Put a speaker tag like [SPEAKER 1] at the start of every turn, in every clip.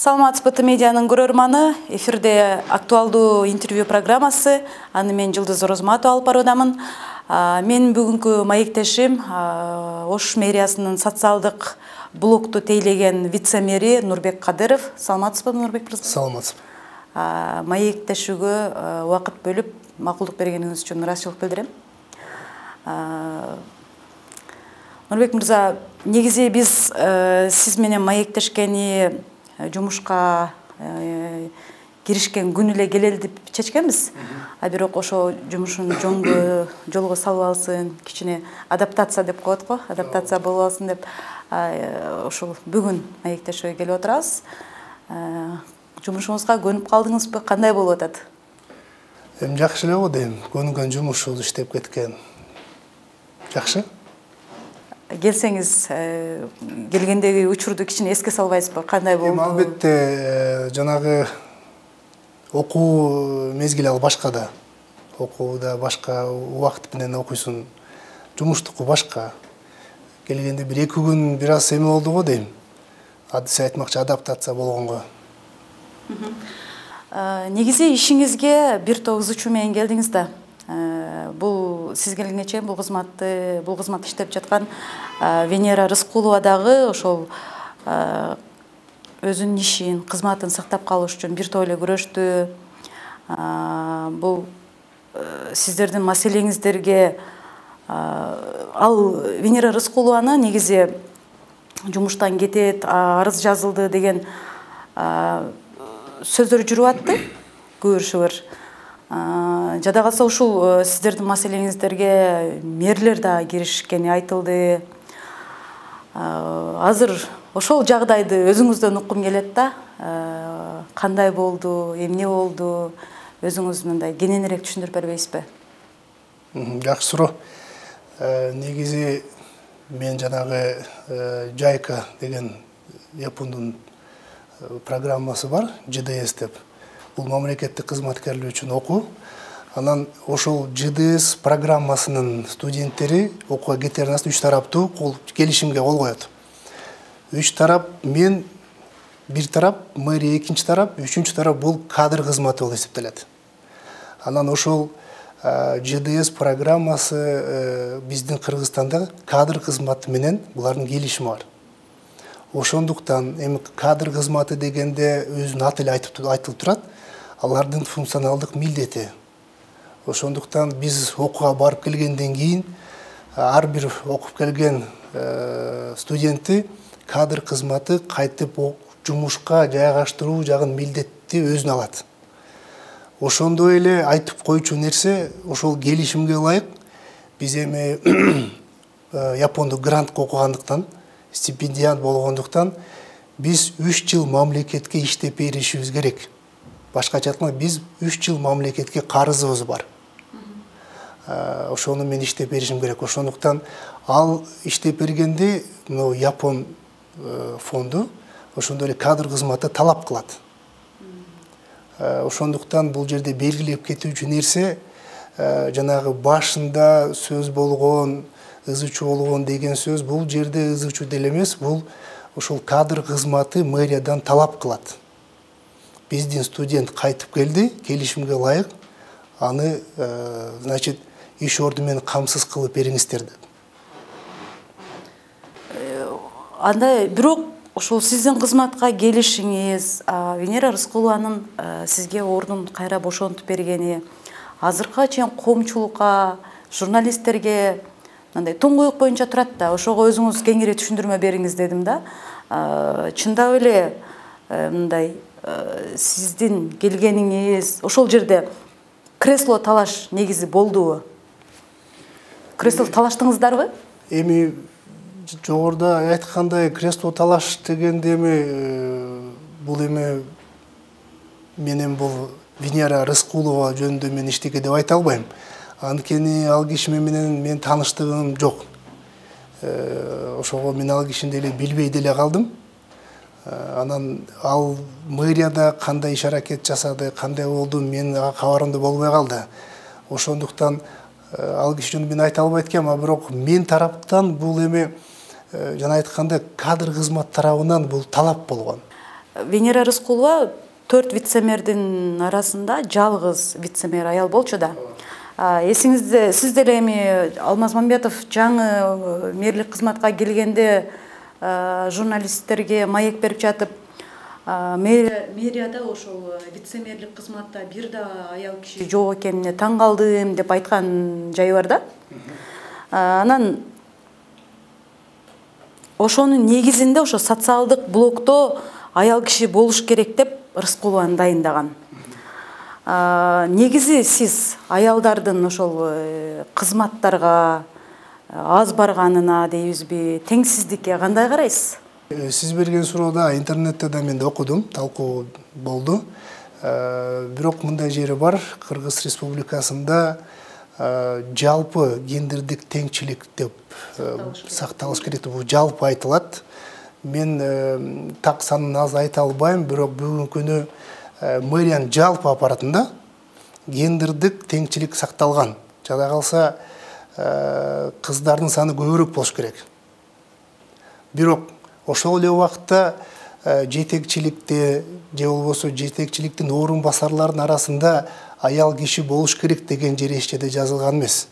[SPEAKER 1] Саламатсызбы медианын көрөрманы, эфирде актуалдуу интервью программасы, аны мен Жылдыз Орозматова алып баруудамын. Мен бүгүнкү маектешим Ош мэриясынын социалдык блокту тейлеген вице-мэри Нурбек Кадыров. Саламатсызбы, Нурбек мырза?
[SPEAKER 2] Саламатсызбы.
[SPEAKER 1] Маектешүүгө убакыт бөлүп, макулдук бергениңиз үчүн ыраазычылык билдирем. Нурбек мырза, негизи биз сиз менен маектешкени жумушка киришкен күнү эле келели деп чечкенбиз. Бирок ошо жумушун жолго салып алсын, кичине адаптация деп коет го, адаптация болуп алсын деп ошол бүгүн маектешүүгө келип отурабыз. Жумушуңузга көнүп калдыңызбы? Кандай болуп атат?
[SPEAKER 2] Жакшы эле го дейм. Көнгөн жумуш иштеп кеткен. Жакшы.
[SPEAKER 1] Келсеңиз, келгендеги учурду кичине эске салбайсызбы? Кандай болду?
[SPEAKER 2] Албетте, жанагы окуу мезгили ал башка да. Окууда башка убакыт менен окуйсуң. Жумуштуку башка. Келгенде 1-2 күн бир аз эме болду го дейм. Адысы айтмакчы адаптация болгонго.
[SPEAKER 1] Негизи ишиңизге бир топ ызычуу менен келдиңиз да. Бул сиз келгенге чейин бул кызматты иштеп жаткан Венера Рыскулова дагы ошол өзүнүн ишин, кызматын сактап калыш үчүн бир топ эле күрөштү. Бул сиздердин маселеңиздерге ал Венера Рыскулованы негизи жумуштан кетет, арыз жазылды деген сөздөр жүрүп атты. Көрүшүбөр. Жада калса ушул сиздердин маселеңиздерге мэрлер да киришкени айтылды. Азыр ошол жагдайды өзүңүздөн уккум келет да. Кандай болду, эмне болду? Өзүңүз мындай кененирээк түшүндүрүп бербейсизби?
[SPEAKER 2] Жакшы суроо. Негизи мен жанагы Жайка деген Япондун программасы бар, ЖДС деп. Бул мамлекеттик кызматкерлер үчүн окуу. Анан ошол ЖДС программасынын студенттери окууга кетерин 3 тараптуу келишимге кол коет. 3 тарап мен, бир тарап мэрия, экинчи тарап, үчүнчү тарап бул кадр кызматы болуп эсептелет. Анан ошол ЖДС программасы биздин Кыргызстанда кадр кызматы менен булардын келишими бар. Ошондуктан эми кадр кызматы дегенде өзүнүн аты эле айтылып турат. Алардын функционалдык милдети. Ошондуктан биз окууга барып келгенден кийин ар бир окуп келген студентти кадр кызматы кайтып жумушка жайгаштыруу жагын милдетти өзүнө алат. Ошондой эле айтып койчу нерсе, ошол келишимге ылайык биз эми Япондо грантка окугандыктан, стипендиант болгондуктан биз 3 жыл мамлекетке иштеп беришибиз керек. Башкача айтканда биз 3 жыл мамлекетке карызыбыз бар. Ошону мен иштеп беришим керек. Ошондуктан ал иштеп бергенде Япон фонду ошондой эле кадр кызматы талап кылат. Ошондуктан бул жерде белгилеп кетүүчү нерсе жанагы башында сөз болгон, ызычуу болгон деген сөз бул жерде ызычуу деле эмес, бул ошол кадр кызматы мэриядан талап кылат. Биздин студент кайтып келди, келишимге ылайык аны, значит, иш орду менен камсыз кылып бериңиздер деп.
[SPEAKER 1] Анда бирок ошол сиздин кызматка келишиңиз, Венера Рыскулованын сизге ордун кайра бошонтуп бергени, азыркыга чейин коомчулукка, журналисттерге мындай туңгуюк боюнча турат да. Ошого өзүңүз кеңири түшүндүрмө бериңиз дедим да. Чындап эле мындай сиздин келгениңиз ошол жерде кресло талаш негизи болдубу? Кресло талаштыңыздарбы?
[SPEAKER 2] Эми жогоруда айткандай кресло талаш дегенде эми бул эми менен бул Венера Рыскулова жөнүндө мен эчтеке деп айта албайм. Анткени ал киши менен мен тааныштыгым жок. Ошого мен ал кишини деле билбей деле калдым. Анан ал мэрияда кандай иш аракет жасады, кандай болду, мен кабарымда болбой калды. Ошондуктан ал киши жөнүндө мен айта албайт экенмин, бирок мен тараптан бул эми жана айтканда кадр кызмат тарабынан бул талап болгон.
[SPEAKER 1] Венера Рыскулова 4 вице-мэрдин арасында жалгыз вице-мэр аял болчу да. Эсиңизде, сиз деле эми Алмаз Мамбетов жаңы мэрлик кызматка келгенде журналисттерге маек берип жатып, мэрияда ошол вице-мэрлик кызматта бир да аял киши жок экенине таң калдым деп айткан жайы бар да. Анан ошонун негизинде ошо социалдык блокто аял киши болуш керек деп Рыскулованы дайындаган. Негизи сиз аялдардын ошол кызматтарга аз барганына дейбизби, теңсиздикке кандай карайсыз?
[SPEAKER 2] Сиз берген суроодо интернетте да мен окудум, талкуу болду. Бирок мындай жери бар, Кыргыз Республикасында жалпы гендердик теңчилик деп сакталыш керек деп жалпы айтылат. Мен так санын аз айта албайм, бирок бүгүнкү күнү мэриянын жалпы аппаратында гендердик теңчилик сакталган. Жада калса кыздардын саны көбүрөөк болуш керек. Бирок ошол эле убакытта жетекчиликте же болбосо жетекчиликтин орун басарларынын арасында аял киши болуш керек деген жер эч жерде жазылган эмес.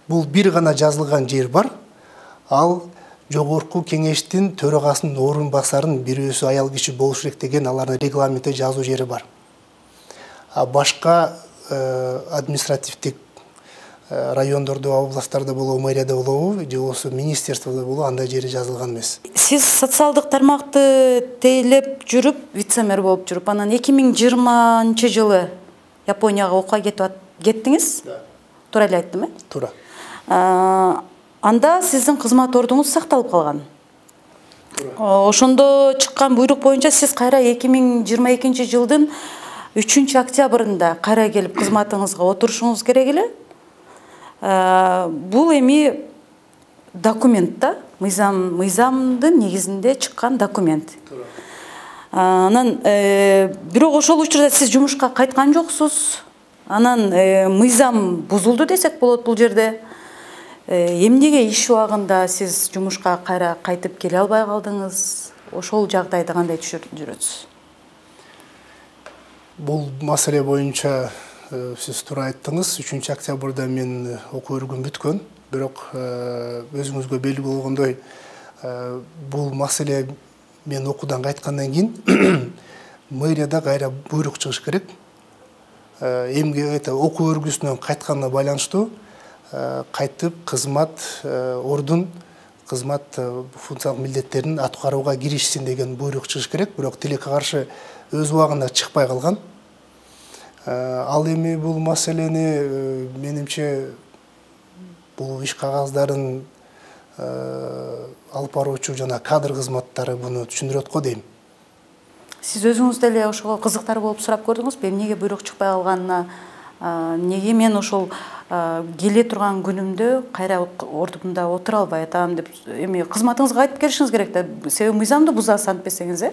[SPEAKER 2] Бул бир гана жазылган жер бар. Ал жогорку кеңештин төрагасынын орун басарынын бирөөсү аял киши болуш керек деген алардын регламентте жазуу жери бар. Башка административдик райондордо, областтарда болобу, мэрияда болобу, же болбосо министерстводо болобу, андай жери жазылган эмес. Сиз
[SPEAKER 1] социалдык тармакты тейлеп жүрүп, вице-мэр болуп жүрүп, анан 2020-жылы Японияга окууга кеттиңиз? Туура эле айттым,
[SPEAKER 2] Туура.
[SPEAKER 1] Анда сиздин кызмат ордуңуз сакталып калган. Ошондо чыккан буйрук боюнча сиз кайра 2022-жылдын 3-октябрында кайра келип кызматыңызга отурушуңуз керек эле. Бул эми документ да, мыйзамдын негизинде чыккан документ. Анан бирок ошол учурда сиз жумушка кайткан жоксуз. Анан мыйзам бузулду десек болот бул жерде. Эмнеге иш убагында сиз жумушка кайра кайтып келе албай калдыңыз? Ошол жагдайды кандай түшүрөсүз?
[SPEAKER 2] Бул маселе боюнча сиз туура айттыңыз. 3-октябрда мен окуу өргүм бүткөн. Бирок өзүңүзгө белгилүү болгондой, бул маселе мен окуудан кайткандан кийин мэрияда кайра буйрук чыгыш керек. Эмгеге окуу өргүсүнөн кайтканына байланыштуу кайтып кызмат ордун, кызмат функциялык милдеттерин аткарууга киришсин деген буйрук чыгыш керек. Бирок тилекке каршы өз убагында чыкпай калган. Ал эми бул маселени менимче бул иш кагаздарын алып баруучу жана кадр кызматтары буну түшүндүрөт го дейм.
[SPEAKER 1] Сиз өзүңүз деле ошого кызыктар болуп сурап көрдүңүзбү? Эмнеге буйрук чыкпай калганына, неге мен ошол келе турган күнүмдө кайра ордумда отура албай атам деп эми кызматыңызга кайтып келишиңиз керек да. Себеби мыйзамды бузасыз антпесеңиз,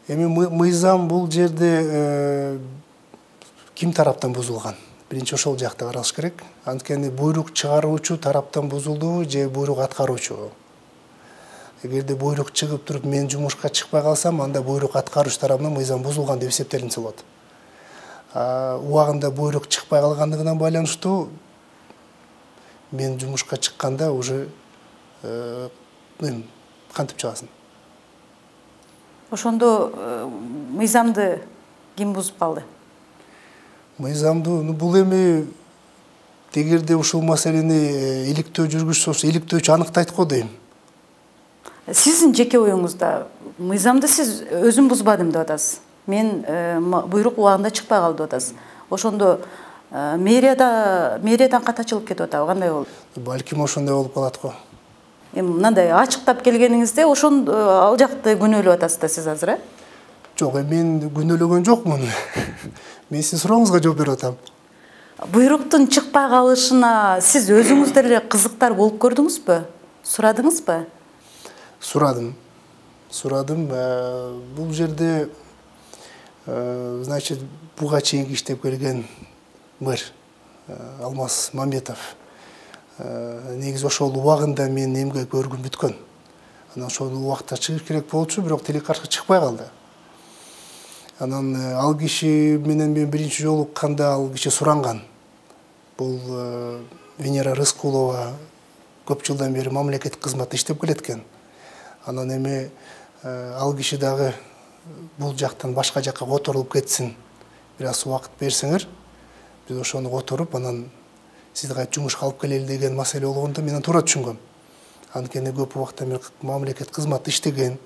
[SPEAKER 2] Эми мыйзам бул жерде ким тараптан бузулган? Биринчи ошол жакта каралыш керек. Анткени буйрук чыгаруучу тараптан бузулдубу же буйрук аткаруучу? Эгерде буйрук чыгып туруп мен жумушка чыкпай калсам, анда буйрук аткаруучу тарабынан мыйзам бузулган деп эсептелинсе болот. Убагында буйрук чыкпай калгандыгына байланыштуу мен жумушка чыкканда уже кантип чыгасың?
[SPEAKER 1] Ошондо мыйзамды ким бузуп калды?
[SPEAKER 2] Мыйзамды бул эми эгерде ушул маселени иликтөө жүргүзсө, иликтөөчү аныктайт го дейм.
[SPEAKER 1] Сиздин жеке оюңузда мыйзамды сиз өзүм бузбадым деп атасыз. Мен буйрук убагында чыкпай калды деп атасыз. Ошондо мэриядан кат ачылып кетип атабы, кандай болду?
[SPEAKER 2] Балким ошондой болуп калат го.
[SPEAKER 1] Эми мындай ачыктап келгениңизде ал жакты күнөөлөп атасыз да сиз азыр,
[SPEAKER 2] Жок, мен күнөөлөгөн жокмун. Мен сиздин сурооңузга жооп берип атам.
[SPEAKER 1] Буйруктун чыкпай калышына сиз өзүңүз деле кызыктар болуп көрдүңүзбү? Сурадыңызбы?
[SPEAKER 2] Сурадым. Бул жерде значит, буга чейинки иштеп келген мэр Алмаз Мамбетов негизи ошол убагында мен эмгек өргүм бүткөн. Анан ошол убакта чыгыш керек болчу, бирок тили каршы чыкпай калды. Анан ал киши менен мен биринчи жолукканда ал киши суранган. Бул Венера Рыскулова көп жылдан бери мамлекеттик кызматта иштеп келеткен. Анан эми ал киши дагы бул жактан башка жакка которулуп кетсин, бир аз убакыт берсеңер, биз ошону которуп, анан сизди кайра жумушка алып келели деген маселе болгондо мен туура түшүнгөм. Анткени көп убакыттан бери мамлекеттик кызматта иштеген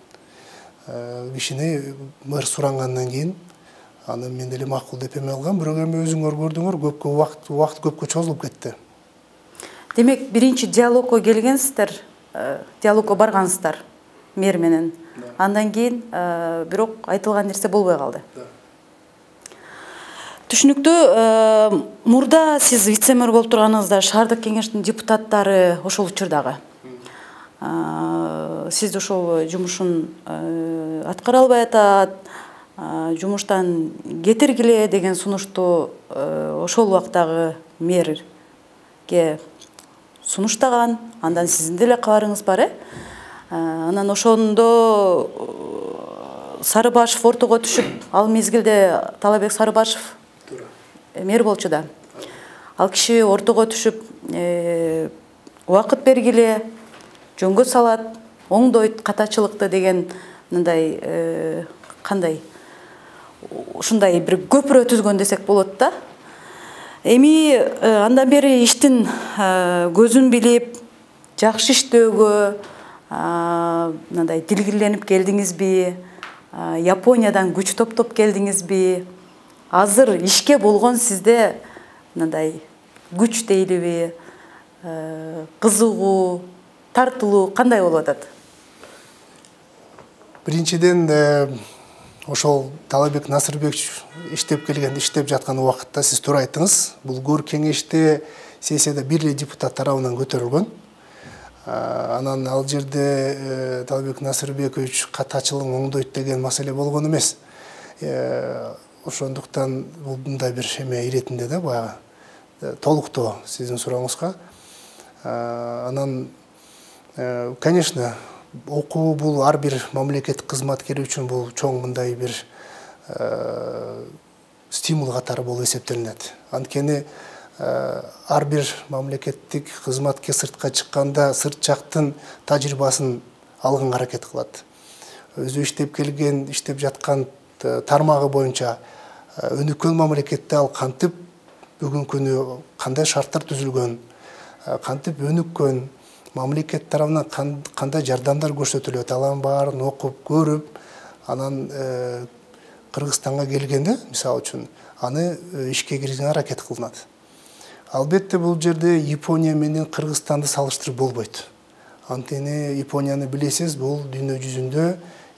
[SPEAKER 2] кишини мэр сурангандан кийин анан мен деле макул деп эме алгам, бирок эми өзүңөр көрдүңөр, убакыт көпкө чозулуп кетти.
[SPEAKER 1] Демек, биринчи диалогко келгенсиздер, диалогко баргансыздар мэр менен. Андан кийин бирок айтылган нерсе болбой калды. Түшүнүктүү. Мурда сиз вице-мэр болуп турганыңызда шаардык кеңештин депутаттары ошол учурдагы сиз ошол жумушун аткара албай атат, жумуштан кетиргиле деген сунушту ошол убактагы мэрге сунуштаган. Андан сиздин деле кабарыңыз бар, Анан ошондо Сарыбашев ортого түшүп, ал мезгилде Талабек Сарыбашев мэр болчу да. Ал киши ортого түшүп, убакыт бергиле, жөнгө салат, оңдойт катачылыкты деген мындай кандай ушундай бир көпүрө түзгөн десек болот да. Эми андан бери иштин көзүн билип, жакшы иштөөгө мындай дилгирленип келдиңизби? Япониядан күч топтоп келдиңизби? Азыр ишке болгон сизде мындай күч дейлиби, кызыгуу, тартылуу кандай болуп атат?
[SPEAKER 2] Биринчиден ошол Талабек Насырбекович иштеп жаткан убакытта сиз туура айттыңыз. Бул көр кеңеште сессияда бир эле депутат тарабынан көтөрүлгөн. Анан ал жерде Талабек Насырбекович катачылык оңдойт деген маселе болгон эмес. Ошондуктан бул мындай бир эме иретинде да, баягы толуктоо сиздин сурооңузга. Анан конечно, окуу бул ар бир мамлекеттик кызматкер үчүн бул чоң мындай бир стимул катары болуп эсептелинет. Анткени ар бир мамлекеттик кызматкер сыртка чыкканда сырт жактын тажрыйбасын алганга аракет кылат. Өзү иштеп келген, иштеп жаткан тармагы боюнча өнүккөн мамлекетте ал кантип бүгүнкү күнү кандай шарттар түзүлгөн, кантип өнүккөн, мамлекет тарабынан кандай жардамдар көрсөтүлөт, алардын баарын окуп, көрүп, анан Кыргызстанга келгенде, мисалы үчүн, аны ишке киргизүүгө аракет кылынат. Албетте бул жерде Япония менен Кыргызстанды салыштырып болбойт. Анткени Японияны билесиз, бул дүйнө жүзүндө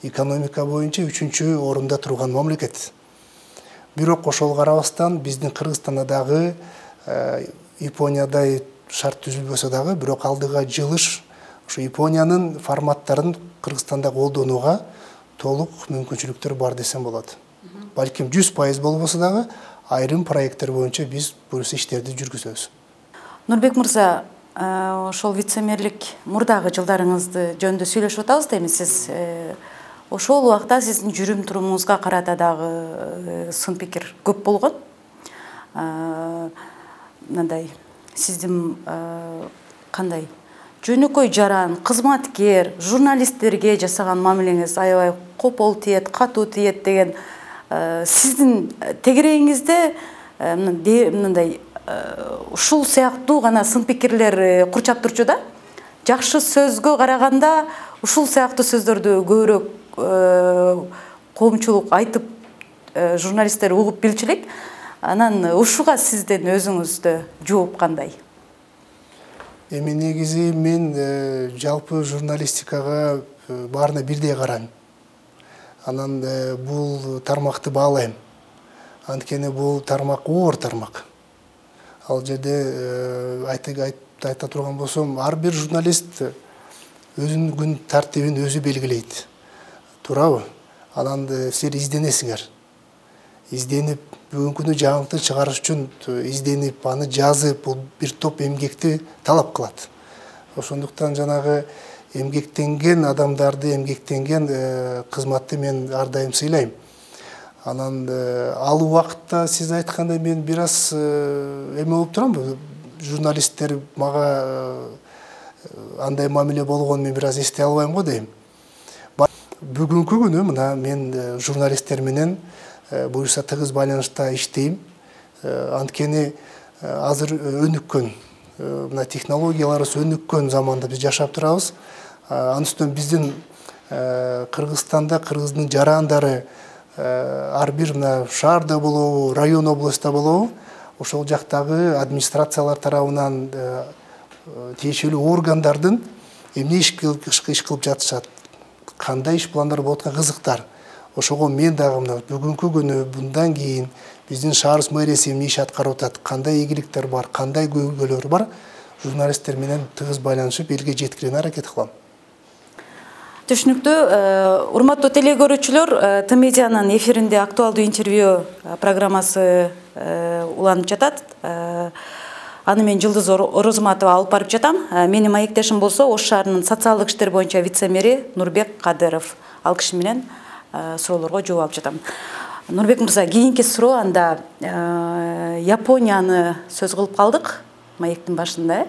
[SPEAKER 2] экономика боюнча 3-чү орунда турган мамлекет. Бирок ошол карабастан биздин Кыргызстанда дагы Япониядай шарт түзүлбөсө дагы, бирок алдыга жылыш ошо Япониянын форматтарын Кыргызстанда колдонууга толук мүмкүнчүлүктөр бар десем болот. Балким 100% болбосо дагы айрым проекттер боюнча биз бул иштерди жүргүзөбүз.
[SPEAKER 1] Нурбек мырза, ошол вице-мэрлик мурдагы жылдарыңызды жөнүндө сүйлөшүп атабыз да эми. Сиз ошол убакта сиздин жүрүм турумуңузга карата дагы сын пикир көп болгон. Мындай сиздин кандай жөнөкөй жаран, кызматкер, журналисттерге жасаган мамилеңиз аябай копол тиет, катуу тиет деген сиздин тегерегиңизде мындай ушул сыяктуу гана сын пикирлер курчап турчу да. Жакшы сөзгө караганда ушул сыяктуу сөздөрдү көбүрөөк коомчулук айтып, журналисттер угуп билчү. Анан ушуга сиздин өзүңүздө жооп кандай?
[SPEAKER 2] Эми негизи мен жалпы журналистикага баарына бирдей карайм. Анан бул тармакты баалайм. Анткени бул тармак оор тармак. Ал жерде айта турган болсом, ар бир журналист өзүнүн күн тартибин өзү белгилейт. Туурабы? Анан силер изденесиңер. Изденип, бүгүнкү күнү жаңылыкты чыгарыш үчүн изденип, аны жазып, бул бир топ эмгекти талап кылат. Ошондуктан жанагы эмгектенген адамдарды, эмгектенген кызматты мен ар дайым сыйлайм. Анан ал убакытта сиз айткандай мен бир аз эме болуп турам. Журналисттер мага андай мамиле болгонун мен бир аз эстей албайм го дейм. Бүгүнкү күнү мына мен журналисттер менен буюрса тыгыз байланышта иштейм. Анткени азыр өнүккөн, мына технологияларыбыз өнүккөн заманда биз жашап турабыз. Анын үстүнөн биздин Кыргызстанда кыргыздын жарандары ар бир мына шаарда болобу, район областта болобу, ошол жактагы администрациялар тарабынан тиешелүү органдардын эмне иш кылып жатышат, кандай иш пландар болуп аткан кызыктар. Ошого мен дагы мына бүгүнкү күнү мындан кийин биздин шаарыбыз мэриясы эмне иш аткарып атат, кандай ийгиликтер бар, кандай көйгөйлөр бар, журналисттер менен тыгыз байланышып элге жеткирүүнү аракет кылам.
[SPEAKER 1] Түшүнүктүү. Урматтуу теле көрүүчүлөр, Т-Медианын эфиринде актуалдуу интервью программасы уланып жатат. Аны мен Жылдыз Орозматова алып барып жатам. Менин маектешим болсо Ош шаарынын социалдык иштер боюнча вице-мэри Нурбек Кадыров. Ал киши менен суроолорго жооп алып жатам. Нурбек мырза, кийинки суроо анда Японияны сөз кылып калдык маектин башында.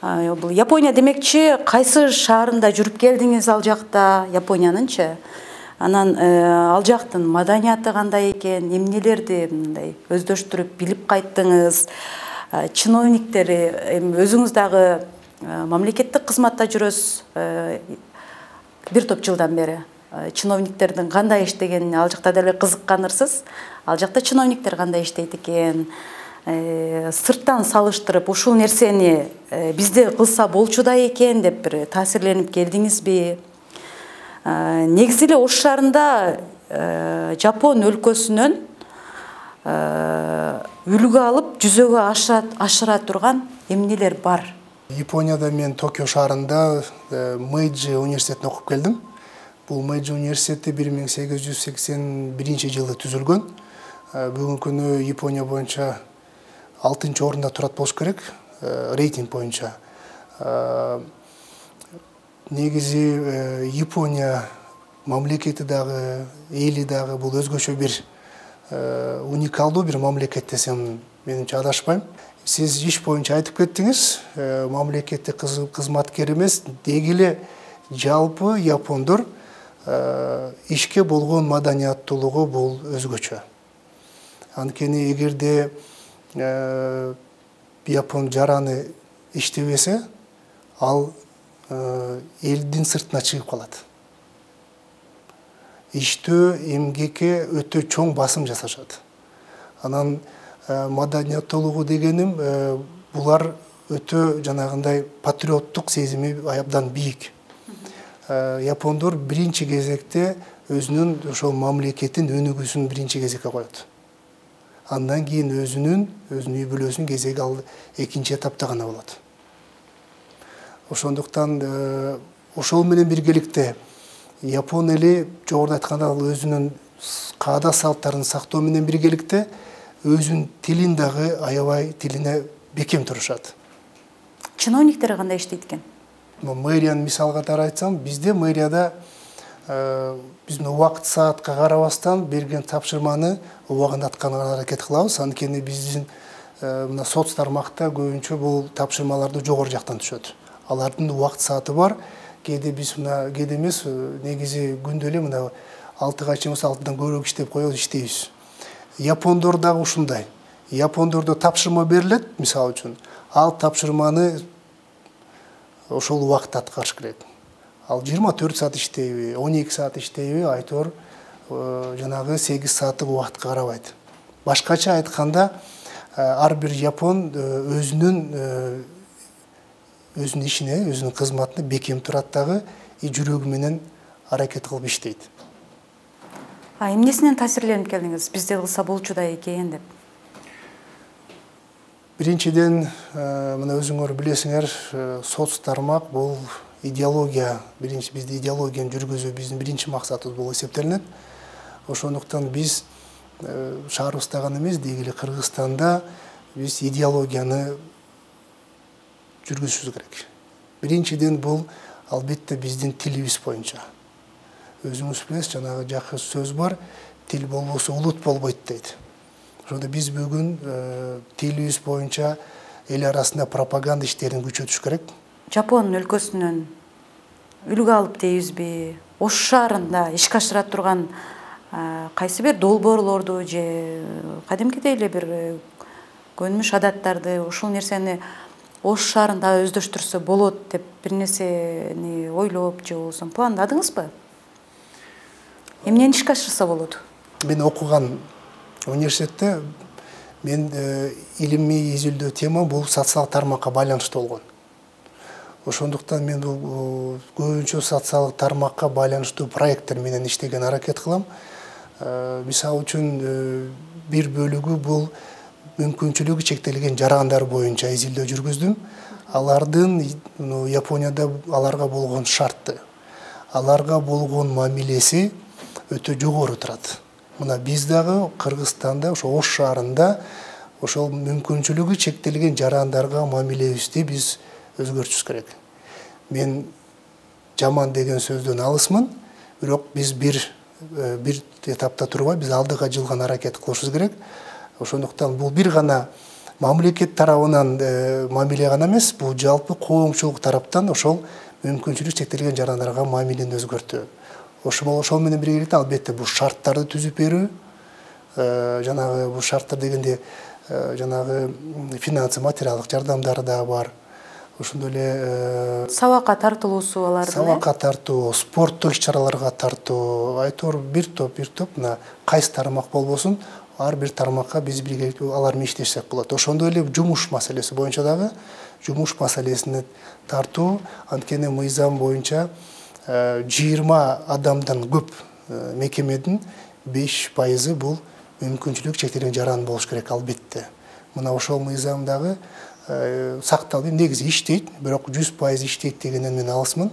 [SPEAKER 1] Бул Япония демекчи, кайсы шаарында жүрүп келдиңиз ал жакта, Япониянынчы? Анан ал жактын маданияты кандай экен, эмнелерди мындай өздөштүрүп билип кайттыңыз? Чиновниктери, өзүңүз дагы мамлекеттик кызматта жүрөсүз бир топ жылдан бери. Чиновниктердин кандай иштегенине ал жакта деле кызыкканырсыз. Ал жакта чиновниктер кандай иштейт экен? Сырттан салыштырып, ушул нерсени бизде кылса болчу да экен деп бир таасирленип келдиңизби? Негизи эле Ош шаарында Жапон өлкөсүнөн үлгү алып жүзөгө ашыра турган эмнелер бар?
[SPEAKER 2] Японияда мен Токио шаарында Мэйджи университетин окуп келдим. Бул Мэйджи университети 1881 жылы түзүлгөн. Бүгүнкү күнү Япония боюнча 6-чы орунда турат болуш керек, рейтинг боюнча. Негизи Япония мамлекети дагы, эли дагы бул өзгөчө бир уникалдуу бир мамлекет десем менимче адашпайм. Сиз иш боюнча айтып кеттиңиз, мамлекеттик кызматкер эмес, деги эле жалпы япондор ишке болгон маданияттуулугу бул өзгөчө. Анткени эгерде Япон жараны иштебесе, ал элдин сыртына чыгып калат. Иштөө, эмгекке өтө чоң басым жасашат. Анан маданияттуулугу дегеним, булар өтө жанагындай патриоттук сезими абдан бийик. Япондор биринчи кезекте өзүнүн ошол мамлекеттин өнүгүүсүн биринчи кезекке коет. Андан кийин өзүнүн үй бүлөсүнүн кезеги ал экинчи этапта гана болот. Ошондуктан ошол менен биргеликте Япон эли жогоруда айтканда ал өзүнүн каада салттарын сактоо менен биргеликте өзүнүн тилин дагы аябай тилине бекем турушат.
[SPEAKER 1] Чиновниктер кандай иштейт экен?
[SPEAKER 2] Мэрияны мисал катары айтсам, бизде мэрияда биздин убакыт саатка карабастан берген тапшырманы убагында аткарганга аракет кылабыз. Анткени биздин мына соц тармакта көбүнчө бул тапшырмаларды жогору жактан түшөт. Алардын убакыт сааты бар. Кээде биз мына кээде эмес, негизи күндө эле мына 6га чейин болсо 6дан көбүрөөк иштеп коебуз, иштейбиз. Япондор дагы ушундай. Япондордо тапшырма берилет, мисалы үчүн. Ал тапшырманы ошол убакытта аткарыш керек. Ал 24 саат иштейби, 12 саат иштейби, айтор жанагы 8 сааттык убакытка карабайт. Башкача айтканда, ар бир япон өзүнүн ишине, өзүнүн кызматына бекем турат дагы, жүрөгү менен аракет кылып иштейт.
[SPEAKER 1] Эмнесинен таасирленип келдиңиз? Бизде кылса болчу да экен деп.
[SPEAKER 2] Биринчиден, мына өзүңөр билесиңер, соц тармак бул идеология, бизде идеологияны жүргүзүү биздин биринчи максатыбыз болуп эсептелинет. Ошондуктан биз шаарыбызда гана эмес, деги эле Кыргызстанда биз идеологияны жүргүзүшүбүз керек. Биринчиден бул албетте биздин тилибиз боюнча. Өзүңүз билесиз, жанагы жакшы сөз бар, тил болбосо улут болбойт дейт. Ошондо биз бүгүн тилибиз боюнча эл арасында пропаганда иштерин күчөтүш керек.
[SPEAKER 1] Жапон өлкөсүнөн үлгү алып дейбизби? Ош шаарында ишке ашыра турган кайсы бир долбоорлорду же кадимкидей эле бир көнүмүш адаттарды, ушул нерсени Ош шаарында өздөштүрсө болот деп бир нерсени ойлоп же болбосо пландадыңызбы? Эмнени ишке ашырса болот?
[SPEAKER 2] Мен окуган университетте мен илимий изилдөө тема бул социалдык тармакка байланыштуу болгон. Ошондуктан мен бул көбүнчө социалдык тармакка байланыштуу проекттер менен иштеген аракет кылам. Мисалы үчүн бир бөлүгү бул мүмкүнчүлүгү чектелген жарандар боюнча изилдөө жүргүздүм. Алардын Японияда аларга болгон шарты, аларга болгон мамилеси өтө жогору турат. Мына биз дагы Кыргызстанда, ошо Ош шаарында ошол мүмкүнчүлүгү чектелген жарандарга мамилебизди биз өзгөртүшүбүз керек. Мен жаман деген сөздөн алысмын, бирок биз бир этапта турбай биз алдыга жылган аракет кылышыбыз керек. Ошондуктан бул бир гана мамлекет тарабынан мамиле гана эмес, бул жалпы коомчулук тараптан ошол мүмкүнчүлүгү чектелген жарандарга мамилени өзгөртүү. Ошол менен биргеликте албетте бул шарттарды түзүп берүү, жанагы бул шарттар дегенде жанагы финансы, материалдык жардамдары да бар. Ошондой эле
[SPEAKER 1] сабакка тартылуусу алардын.
[SPEAKER 2] Сабакка тартуу, спорттук иш-чараларга тартуу, айтор бир топ, мына кайсы тармак болбосун, ар бир тармакка биз биргеликте алар менен иштешсек болот. Ошондой эле жумуш маселеси боюнча дагы жумуш маселесине тартуу, анткени мыйзам боюнча 20 адамдан көп мекемедин 5% бул мүмкүнчүлүгү чектелген жаран болуш керек албетте. Мына ошол мыйзам дагы сакталып, негизи иштейт, бирок 100% иштейт дегенден мен алысмын.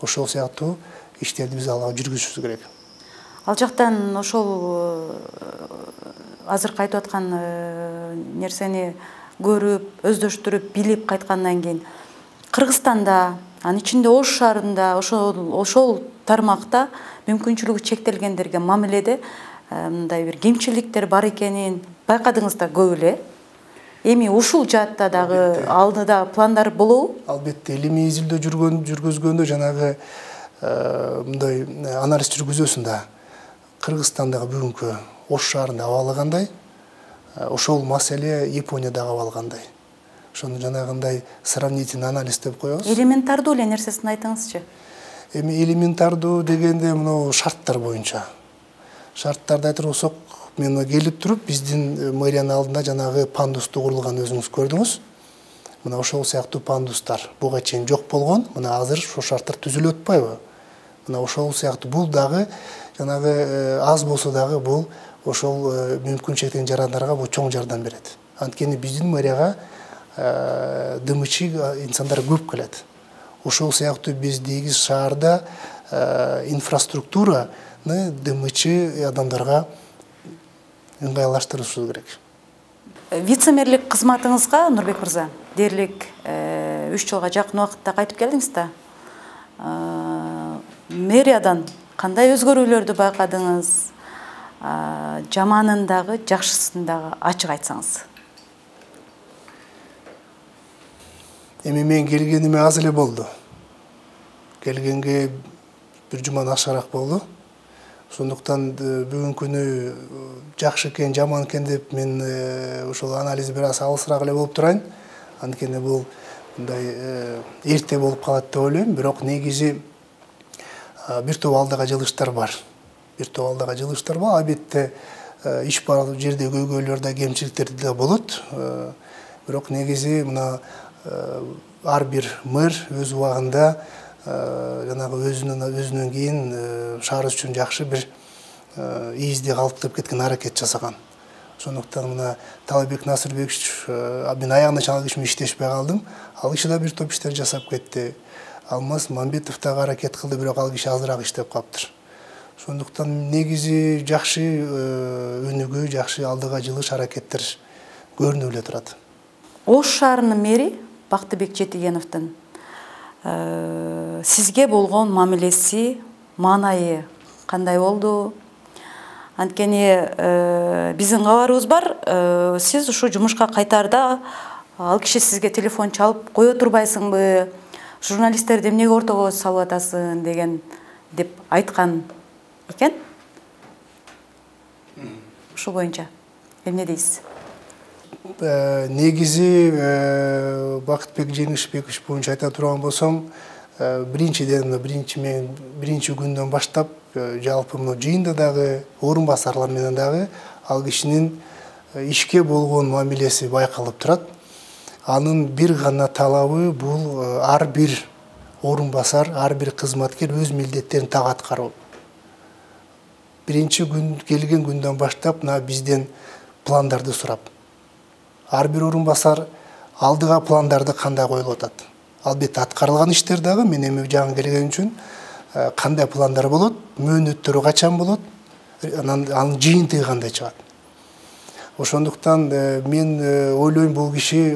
[SPEAKER 2] Ошол сыяктуу иштерди биз алга жүргүзүшүбүз керек.
[SPEAKER 1] Ал жактан ошол азыркы айтып аткан нерсени көрүп, өздөштүрүп, билип кайткандан кийин Кыргызстанда, анын ичинде Ош шаарында ошол тармакта мүмкүнчүлүгү чектелгендерге мамиледе мындай бир кемчиликтер бар экенин байкадыңыздар көп эле. Эми ушул жаатта дагы алдыда пландар болобу?
[SPEAKER 2] Албетте, илимий изилдөө жүргүзгөндө жанагы мындай анализ жүргүзөсүн да. Кыргызстандагы бүгүнкү Ош шаарында абалы кандай, ошол маселе Япониядагы абалы кандай. Ошону жанагындай сравнительный анализ деп коебуз.
[SPEAKER 1] Элементардуу эле нерсесин айтыңызчы.
[SPEAKER 2] Эми элементардуу дегенде мына шарттар боюнча. Шарттарды айтыр болсок, мен келип туруп биздин мэриянын алдында жанагы пандусту курулганын өзүңүз көрдүңүз. Мына ошол сыяктуу пандустар буга чейин жок болгон. Мына азыр ошол шарттар түзүлүп атпайбы? Мына ошол сыяктуу бул дагы жанагы аз болсо дагы бул ошол мүмкүн чектелген жарандарга бул чоң жардам берет. Анткени биздин мэрияга дымычы инсандар көп келет. Ошол сыяктуу биздеги шаарда инфраструктураны дымычы адамдарга ыңгайлаштырышыбыз керек.
[SPEAKER 1] Вице-мэрлик кызматыңызга, Нурбек мырза, дээрлик 3 жылга жакын убакытта кайтып келдиңиз да. Мэриядан кандай өзгөрүүлөрдү байкадыңыз? Жаманын дагы, жакшысын дагы ачык айтсаңыз.
[SPEAKER 2] Эми мен келгениме аз эле болду. Келгенге бир жумадан ашыраак болду. Ошондуктан бүгүнкү күнү жакшы экен, жаман экен деп мен ошол анализ бир аз алысыраак эле болуп турайын. Анткени бул мындай эрте болуп калат деп ойлойм, бирок негизи бир топ алдыга жылыштар бар. Албетте иш барлык жерде көйгөйлөр да, кемчиликтер да болот. Бирок негизи мына ар бир мэр өз убагында жанагы өзүнөн кийин шаар үчүн жакшы бир изди калыптырып кеткен аракет жасаган. Ошондуктан мына Талабек Насырбекович мен аягына чейин киши менен иштешпей калдым. Ал киши да бир топ иштер жасап кетти. Алмаз Мамбетов дагы аракет кылды, бирок ал киши азыраак иштеп калыптыр. Ошондуктан негизи жакшы өнүгүү, жакшы алдыга жылыш аракеттер көрүнүп эле турат.
[SPEAKER 1] Ош шаарынын мэри Бактыбек Жетигеновдун сизге болгон мамилеси, маанайы кандай болду? Анткени биздин кабарыбыз бар, сиз ушу жумушка кайтаарда ал киши сизге телефон чалып кое турбайсыңбы, журналисттерди эмнеге ортого салып атасың деген деп айткан экен. Ушул боюнча эмне дейсиз?
[SPEAKER 2] Негизи Бакытбек Жеңишбекович боюнча айта турган болсом, биринчиден биринчи күндөн баштап жалпы мына жыйында дагы орун басарлар менен дагы ал кишинин ишке болгон мамилеси байкалып турат. Анын бир гана талабы бул ар бир орун басар, ар бир кызматкер өз милдеттерин так аткаруу. Биринчи күн келген күндөн баштап бизден пландарды сурап, ар бир орун басар алдыга пландарды кандай коюлуп атат. Албетте аткарылган иштер дагы мен эми жаңы келген үчүн кандай пландар болот, мөөнөттөрү качан болот, анын жыйынтыгы кандай чыгат. Ошондуктан мен ойлойм бул киши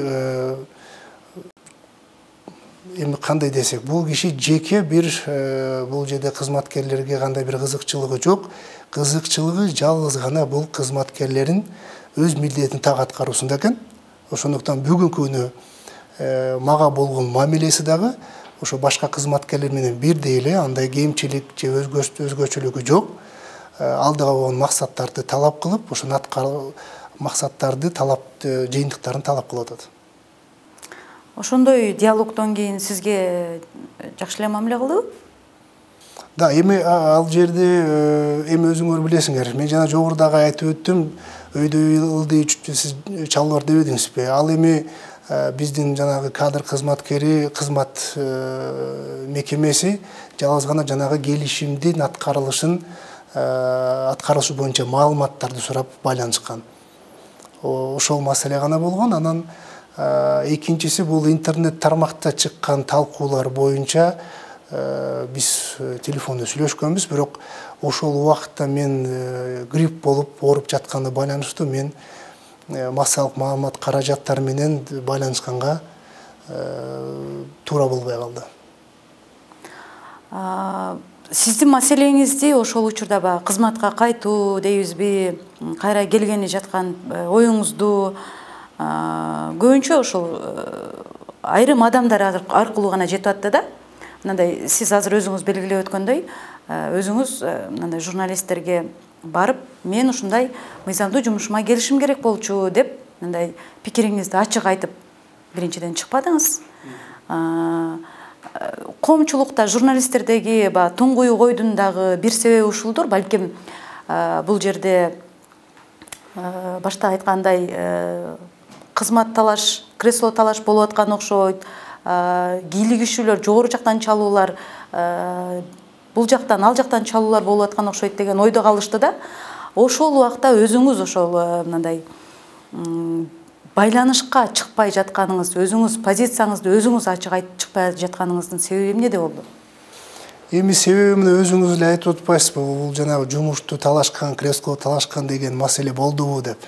[SPEAKER 2] эми кандай десек, бул киши жеке бир бул жерде кызматкерлерге кандай бир кызыкчылыгы жок. Кызыкчылыгы жалгыз гана бул кызматкерлерин өз милдетин так аткаруусунда экен. Ошондуктан бүгүнкү күнү мага болгон мамилеси дагы ошо башка кызматкерлер менен бирдей эле, андай кемчилик же өзгөчөлүгү жок. Алдыга болгон максаттарды талап кылып, ошону аткаруу максаттарды талап, жыйынтыктарын талап кылып атат.
[SPEAKER 1] Ошондой диалогдон кийин сизге жакшы эле мамиле кылдыбы?
[SPEAKER 2] Да, эми ал жерде эми өзүңөр билесиңер. Мен жана жогорудагы айтып өттүм, өйдө ылдый сиз чалбар дебедиңизби? Ал эми биздин жанагы кадр кызматкери, кызмат мекемеси жалгыз гана жанагы келишимдин аткарылышы боюнча маалыматтарды сурап байланышкан. Ошол маселе гана болгон. Анан экинчиси бул интернет тармакта чыккан талкуулар боюнча биз телефондо сүйлөшкөнбүз, бирок ошол убакытта мен грипп болуп ооруп жатканына байланыштуу мен массалык маалымат каражаттары менен байланышканга туура болбой калды.
[SPEAKER 1] Сиздин маселеңизди ошол учурда баягы кызматка кайтуу дейбизби, кайра келгени жаткан оюңузду көбүнчө ошол айрым адамдар аркылуу гана жетип атты да. Мындай сиз азыр өзүңүз белгилеп өткөндөй, өзүңүз мындай журналисттерге барып, мен ушундай мыйзамдуу жумушума келишим керек болчу деп, мындай пикириңизди ачык айтып биринчиден чыкпадыңыз. Коомчулукта журналисттердеги туңгуй койдун дагы бир себеби ушулдур. Балким бул жерде башта айткандай кызмат талаш, кресло талаш болуп аткан окшойт. Кийлигишүүлөр, жогору жактан чалуулар, бул жактан, ал жактан чалуулар болуп аткан окшойт деген ойдо калышты да. Ошол убакта өзүңүз ошол мындай байланышка чыкпай жатканыңыз, өзүңүз позицияңызды өзүңүз ачык айтып чыкпай жатканыңыздын себеби эмнеде болду?
[SPEAKER 2] Эми себебин өзүңүз эле айтып атпайсызбы? Бул жанагы жумушту талашкан, кресло талашкан деген маселе болдубу деп.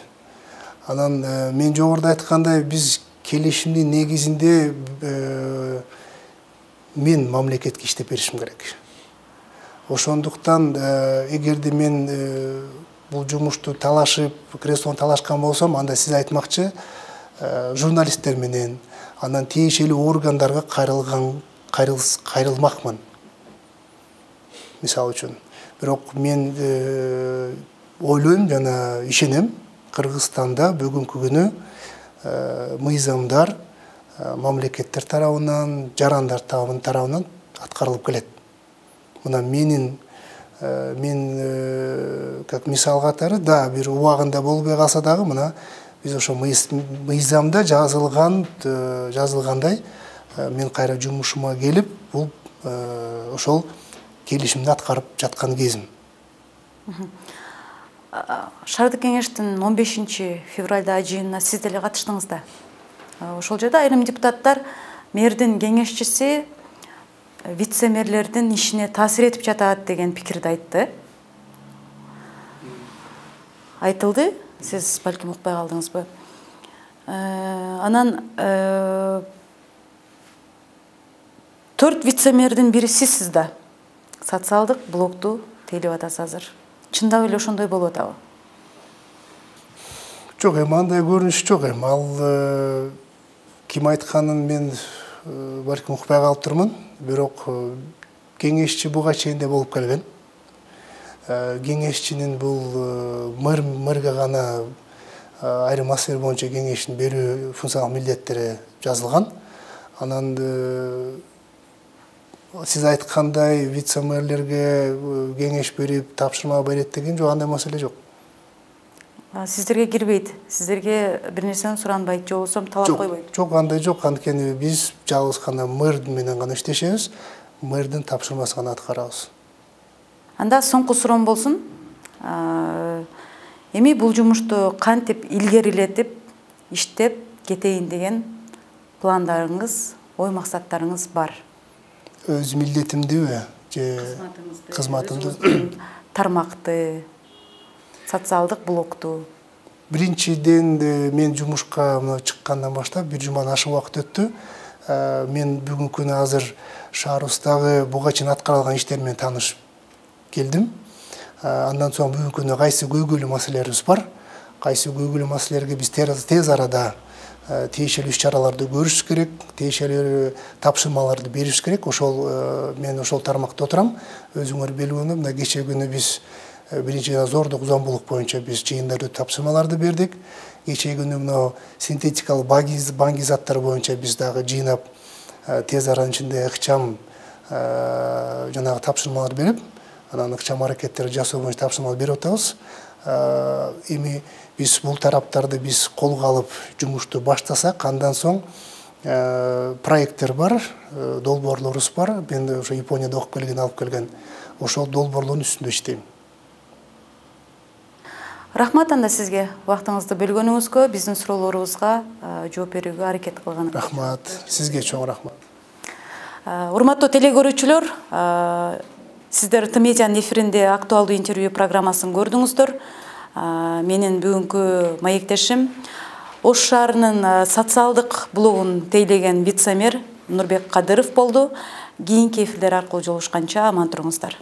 [SPEAKER 2] Анан мен жогоруда айткандай, биз келишимдин негизинде мен мамлекетке иштеп беришим керек. Ошондуктан эгерде мен бул жумушту талашып, креслону талашкан болсом, анда сиз айтмакчы журналисттер менен, андан тиешелүү органдарга кайрылмакмын. Мисалы үчүн. Бирок мен ойлойм жана ишенем, Кыргызстанда бүгүнкү күнү мыйзамдар мамлекеттер тарабынан, жарандар тарабынан аткарылып келет. Мына мен как мисал катары, да, бир убагында болбой калса дагы, мына биз ошо мыйзамда жазылгандай мен кайра жумушума келип, бул ошол келишимди аткарып жаткан кезим.
[SPEAKER 1] Шаардык кеңештин 15 февралда жыйынына сиз деле катыштыңыз да. Ошол жерде айрым депутаттар мэрдин кеңешчиси вице-мэрлердин ишине таасир этип жатат деген пикирди айтты. Айтылды, сиз балким укпай калдыңызбы? Анан 4 вице-мэрдин бири сизсиз да. Социалдык блокту тейлеп атасыз азыр. Чындап эле ошондой болуп атабы?
[SPEAKER 2] Жок, андай көрүнүш жок. Ал ким айтканын мен балким укпай калып турмун. Бирок кеңешчи буга чейин да болуп келген. Кеңешчинин бул мэрге гана айрым маселе боюнча кеңешин берүү функционалдык милдеттери жазылган. Анан сиз айткандай вице-мэрлерге кеңеш берип, тапшырма берет деген жок, андай маселе жок.
[SPEAKER 1] Сиздерге кирбейт, сиздерге бир нерсени суранбайт, же болбосо талап койбойт?
[SPEAKER 2] Жок, андай жок. Анткени биз жалгыз гана мэр менен гана иштешебиз, мэрдин тапшырмасын гана аткарабыз.
[SPEAKER 1] Анда соңку суроом болсун. Эми бул жумушту кантип илгерилетип, иштеп кетейин деген пландарыңыз, ой максаттарыңыз бар?
[SPEAKER 2] Өз милдетимдиби же кызматымды?
[SPEAKER 1] Тармакты, социалдык блокту.
[SPEAKER 2] Биринчиден мен жумушка чыккандан баштап бир жумадан ашык убакыт өттү. Мен бүгүнкү күнү азыр шаарыбыздагы буга чейин аткарылган иштер менен таанышып келдим. Андан соң бүгүнкү күнү кайсы көйгөйлүү маселелерибиз бар. Кайсы көйгөйлүү маселелерге биз тез арада тиешелүү иш-чараларды көрүш керек, тиешелүү тапшырмаларды бериш керек. Мен ошол тармакта отурам. Өзүңөр билүүнү, мына кечээ күнү биз биринчиден зордук, зомбулук боюнча биз чыйындар өтүп тапшырмаларды бердик. Кечээ күнү мына синтетикалык банги заттар боюнча биз дагы жыйнап тез аранын ичинде ыкчам жанагы тапшырмалар берип, анан ыкчам аракеттер жасоо боюнча тапшырмалар берип атабыз. Эми биз бул тараптарды биз колго алып жумушту баштасак, андан соң проекттер бар, долбоорлорубуз бар. Мен ошо Японияда окуп келген, алып келген. Ошол долбоорлордун үстүндө иштейм.
[SPEAKER 1] Рахмат анда сизге убактыңызды бөлгөнүңүзгө, биздин суроолорубузга жооп берүүгө аракет кылганыңызга.
[SPEAKER 2] Рахмат. Сизге чоң рахмат.
[SPEAKER 1] Урматтуу телекөрүүчүлөр, сиздер ТМедианын эфиринде актуалдуу интервью программасын көрдүңүздөр. Менин бүгүнкү маектешим Ош шаарынын социалдык блогун тейлеген вице-мэр Нурбек Кадыров болду. Кийинки эфирлер аркылуу жолугушканча аман туруңуздар.